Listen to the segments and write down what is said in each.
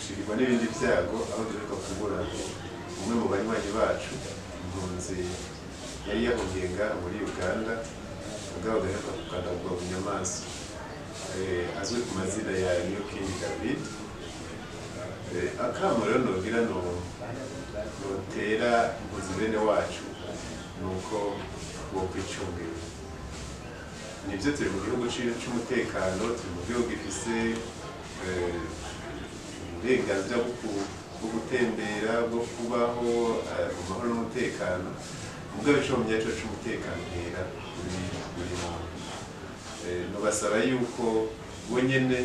dushikirwa n'ibindi byago aho duheruka kubura umwe mu banywanyi bacu impunzi yari yahungiye ngaha muri Uganda ubwabo gaheruka kugandagurwa mu nyamaswa azwi ku mazina ya Niyokindi David. Akamo rero nogira notera impunzi bene wacu nuko wo kwicungira. Nibyo turi mu gihugu cy'umutekano, turi mu gihugu gifise uburenganzira bwo gutembera, bwo kubaho mu mahoro n'umutekano. Mugabo ico mu nyaco c'umutekano hera buri muntu. Nobasaba yuko bo nyene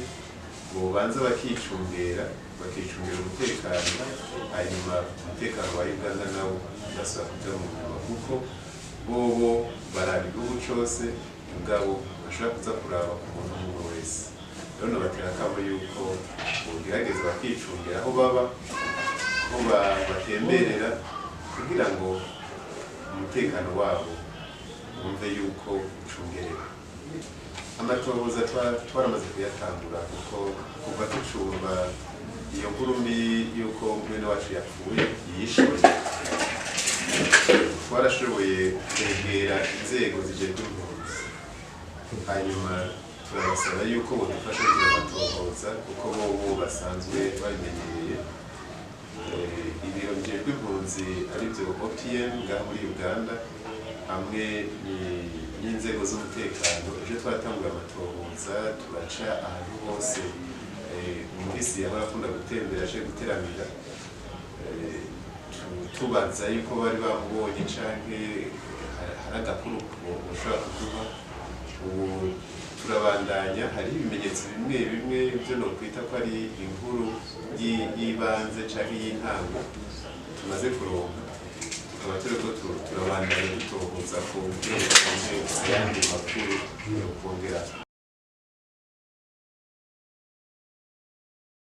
bobanza bakicungera umutekano, hanyuma umutekano wa Uganda nawo udasubira kuja mu nyuma, kuko bobo baraba igihugu cose mugabo bashobora kuza kuraba ku muntu umwe wese. Rero nobatera akamo yuko bogerageza bakicungera aho baba, aho batemberera, kugira ngo umutekano wabo bumve yuko ucungerewe. Amatohoza twaramaze kuyatangura kuko kuva tucumba iyo nkuru mbi yuko mwene wacu yapfuye yishwe, twarashoboye kwegera inzego zijejwe impunzi, hanyuma turabasaba yuko bodufasha kugira amatohoza kuko bobo basanzwe babimenyereye. Ibiro bijejwe impunzi arivyo OPM ngaha muri Uganda hamwe n'inzego z'umutekano, ejo twatangura amatohoza turaca ahantu hose umulisi yahora akunda gutembera aje guteramira, tubaza yuko bari bamubonye canke hari agakuru ushobora kuduha. Ubu turabandanya, hari ibimenyetso bimwe bimwe byo nokwita ko ari inkuru y'ibanze canke y'intango tumaze kuronka, tukaba turiko turabandanya dutohoza ku buryo ayandi makuru yo kongera